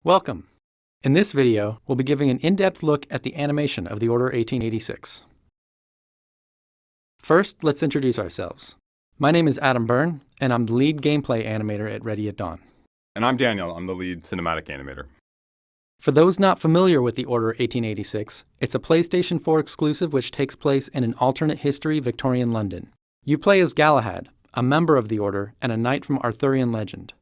Welcome! In this video, we'll be giving an in-depth look at the animation of the Order 1886. First, let's introduce ourselves. My name is Adam Byrne, and I'm the lead gameplay animator at Ready at Dawn. And I'm Daniel, I'm the lead cinematic animator. For those not familiar with the Order 1886, it's a PlayStation 4 exclusive which takes place in an alternate history Victorian London. You play as Galahad, a member of the Order and a knight from Arthurian legend.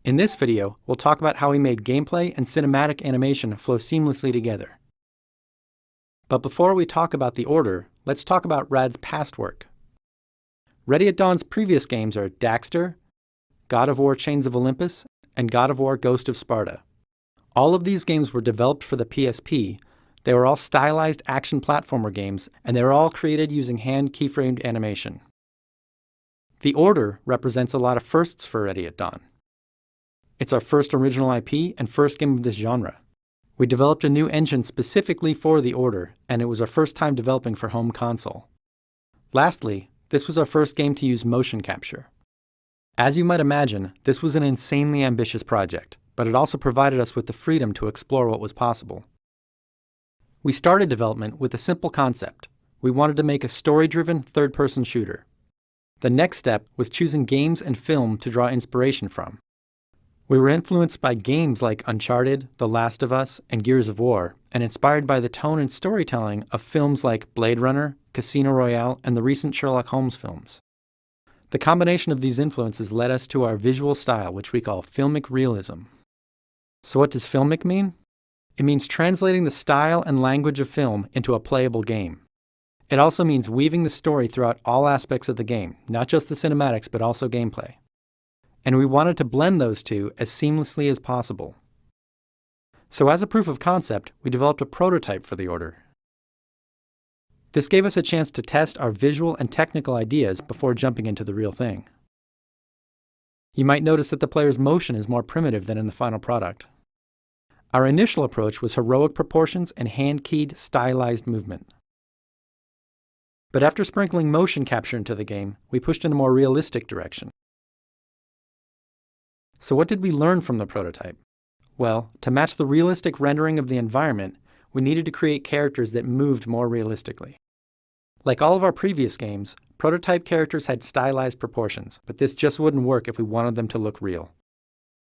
In this video, we'll talk about how we made gameplay and cinematic animation flow seamlessly together. But before we talk about the Order, let's talk about RAD's past work. Ready at Dawn's previous games are Daxter, God of War Chains of Olympus, and God of War Ghost of Sparta. All of these games were developed for the PSP. They were all stylized action platformer games, and they were all created using hand keyframed animation. The Order represents a lot of firsts for Ready at Dawn. It's our first original IP and first game of this genre. We developed a new engine specifically for the Order, and it was our first time developing for home console. Lastly, this was our first game to use motion capture. As you might imagine, this was an insanely ambitious project, but it also provided us with the freedom to explore what was possible. We started development with a simple concept. We wanted to make a story-driven, third-person shooter. The next step was choosing games and film to draw inspiration from. We were influenced by games like Uncharted, The Last of Us, and Gears of War, and inspired by the tone and storytelling of films like Blade Runner, Casino Royale, and the recent Sherlock Holmes films. The combination of these influences led us to our visual style, which we call Filmic Realism. So what does filmic mean? It means translating the style and language of film into a playable game. It also means weaving the story throughout all aspects of the game, not just the cinematics, but also gameplay. And we wanted to blend those two as seamlessly as possible. So as a proof of concept, we developed a prototype for the Order. This gave us a chance to test our visual and technical ideas before jumping into the real thing. You might notice that the player's motion is more primitive than in the final product. Our initial approach was heroic proportions and hand-keyed, stylized movement. But after sprinkling motion capture into the game, we pushed in a more realistic direction. So what did we learn from the prototype? Well, to match the realistic rendering of the environment, we needed to create characters that moved more realistically. Like all of our previous games, prototype characters had stylized proportions, but this just wouldn't work if we wanted them to look real.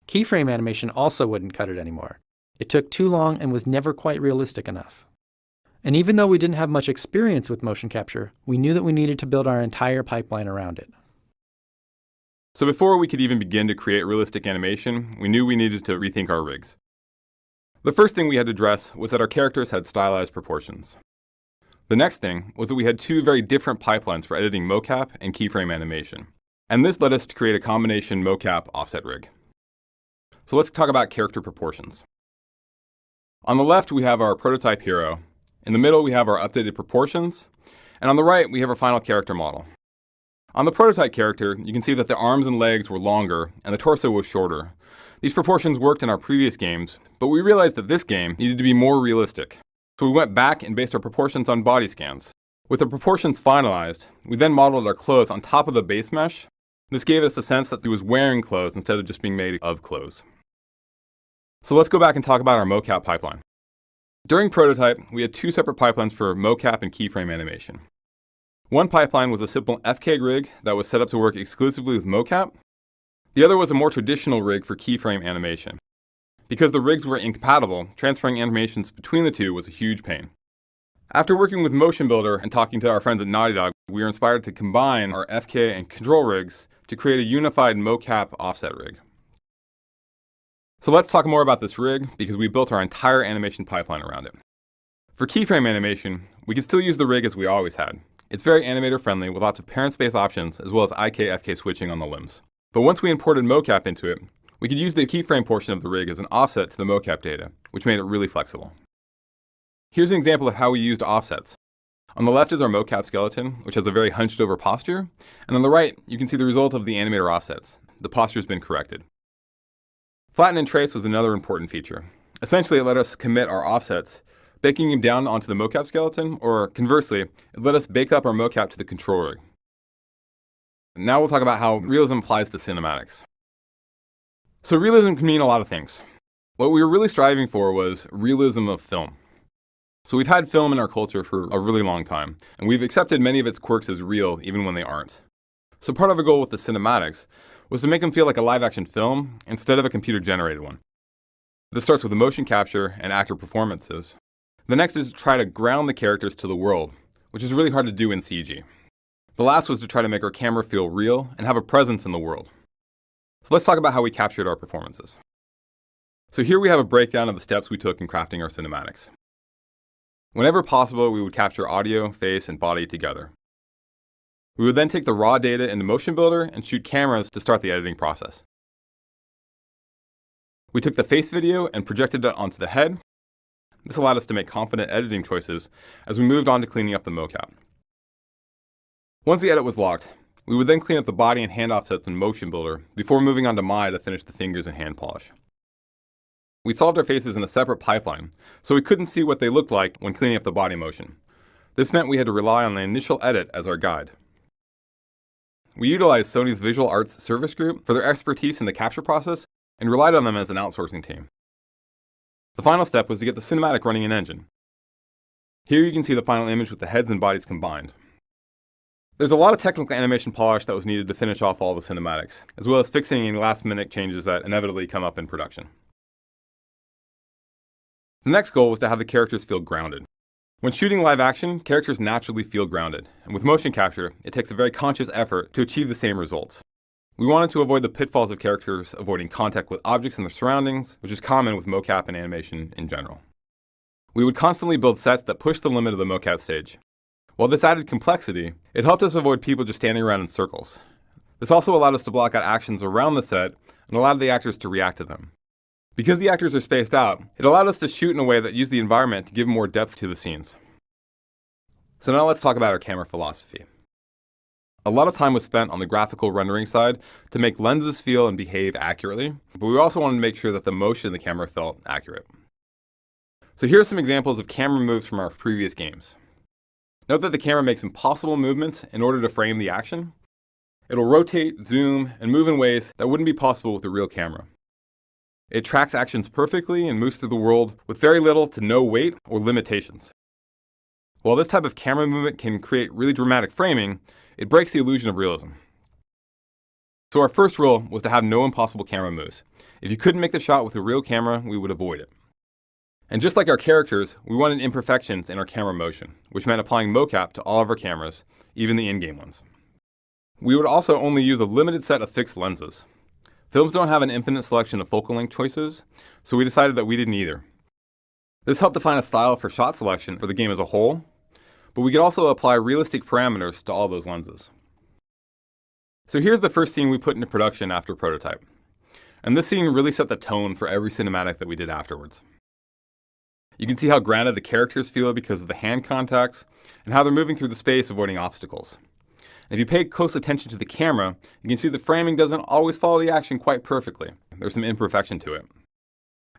Keyframe animation also wouldn't cut it anymore. It took too long and was never quite realistic enough. And even though we didn't have much experience with motion capture, we knew that we needed to build our entire pipeline around it. So before we could even begin to create realistic animation, we knew we needed to rethink our rigs. The first thing we had to address was that our characters had stylized proportions. The next thing was that we had two very different pipelines for editing mocap and keyframe animation. And this led us to create a combination mocap offset rig. So let's talk about character proportions. On the left, we have our prototype hero. In the middle, we have our updated proportions. And on the right, we have our final character model. On the prototype character, you can see that the arms and legs were longer and the torso was shorter. These proportions worked in our previous games, but we realized that this game needed to be more realistic. So we went back and based our proportions on body scans. With the proportions finalized, we then modeled our clothes on top of the base mesh. This gave us a sense that he was wearing clothes instead of just being made of clothes. So let's go back and talk about our mocap pipeline. During prototype, we had two separate pipelines for mocap and keyframe animation. One pipeline was a simple FK rig that was set up to work exclusively with mocap. The other was a more traditional rig for keyframe animation. Because the rigs were incompatible, transferring animations between the two was a huge pain. After working with Motion Builder and talking to our friends at Naughty Dog, we were inspired to combine our FK and control rigs to create a unified mocap offset rig. So let's talk more about this rig because we built our entire animation pipeline around it. For keyframe animation, we can still use the rig as we always had. It's very animator friendly with lots of parent space options as well as IK-FK switching on the limbs. But once we imported mocap into it, we could use the keyframe portion of the rig as an offset to the mocap data, which made it really flexible. Here's an example of how we used offsets. On the left is our mocap skeleton, which has a very hunched over posture, and on the right, you can see the result of the animator offsets. The posture's been corrected. Flatten and trace was another important feature. Essentially, it let us commit our offsets, baking them down onto the mocap skeleton, or conversely, it let us bake up our mocap to the control rig. Now we'll talk about how realism applies to cinematics. So realism can mean a lot of things. What we were really striving for was realism of film. So we've had film in our culture for a really long time, and we've accepted many of its quirks as real even when they aren't. So part of our goal with the cinematics was to make them feel like a live-action film instead of a computer-generated one. This starts with the motion capture and actor performances. The next is to try to ground the characters to the world, which is really hard to do in CG. The last was to try to make our camera feel real and have a presence in the world. So let's talk about how we captured our performances. So here we have a breakdown of the steps we took in crafting our cinematics. Whenever possible, we would capture audio, face, and body together. We would then take the raw data into Motion Builder and shoot cameras to start the editing process. We took the face video and projected it onto the head. This allowed us to make confident editing choices as we moved on to cleaning up the mocap. Once the edit was locked, we would then clean up the body and hand offsets in Motion Builder before moving on to Maya to finish the fingers and hand polish. We solved our faces in a separate pipeline, so we couldn't see what they looked like when cleaning up the body motion. This meant we had to rely on the initial edit as our guide. We utilized Sony's Visual Arts Service Group for their expertise in the capture process and relied on them as an outsourcing team. The final step was to get the cinematic running in Engine. Here you can see the final image with the heads and bodies combined. There's a lot of technical animation polish that was needed to finish off all the cinematics, as well as fixing any last-minute changes that inevitably come up in production. The next goal was to have the characters feel grounded. When shooting live action, characters naturally feel grounded, and with motion capture, it takes a very conscious effort to achieve the same results. We wanted to avoid the pitfalls of characters avoiding contact with objects in their surroundings, which is common with mocap and animation in general. We would constantly build sets that pushed the limit of the mocap stage. While this added complexity, it helped us avoid people just standing around in circles. This also allowed us to block out actions around the set and allowed the actors to react to them. Because the actors are spaced out, it allowed us to shoot in a way that used the environment to give more depth to the scenes. So now let's talk about our camera philosophy. A lot of time was spent on the graphical rendering side to make lenses feel and behave accurately, but we also wanted to make sure that the motion of the camera felt accurate. So here are some examples of camera moves from our previous games. Note that the camera makes impossible movements in order to frame the action. It'll rotate, zoom, and move in ways that wouldn't be possible with a real camera. It tracks actions perfectly and moves through the world with very little to no weight or limitations. While this type of camera movement can create really dramatic framing, it breaks the illusion of realism. So our first rule was to have no impossible camera moves. If you couldn't make the shot with a real camera, we would avoid it. And just like our characters, we wanted imperfections in our camera motion, which meant applying mocap to all of our cameras, even the in-game ones. We would also only use a limited set of fixed lenses. Films don't have an infinite selection of focal length choices, so we decided that we didn't either. This helped define a style for shot selection for the game as a whole, but we could also apply realistic parameters to all those lenses. So here's the first scene we put into production after prototype. And this scene really set the tone for every cinematic that we did afterwards. You can see how grounded the characters feel because of the hand contacts and how they're moving through the space avoiding obstacles. If you pay close attention to the camera, you can see the framing doesn't always follow the action quite perfectly. There's some imperfection to it.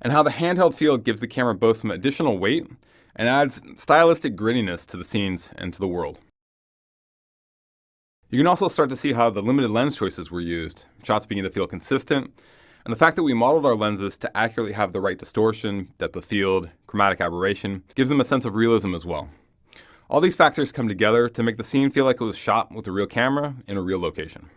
And how the handheld feel gives the camera both some additional weight and adds stylistic grittiness to the scenes and to the world. You can also start to see how the limited lens choices were used. Shots begin to feel consistent, and the fact that we modeled our lenses to accurately have the right distortion, depth of field, chromatic aberration, gives them a sense of realism as well. All these factors come together to make the scene feel like it was shot with a real camera in a real location.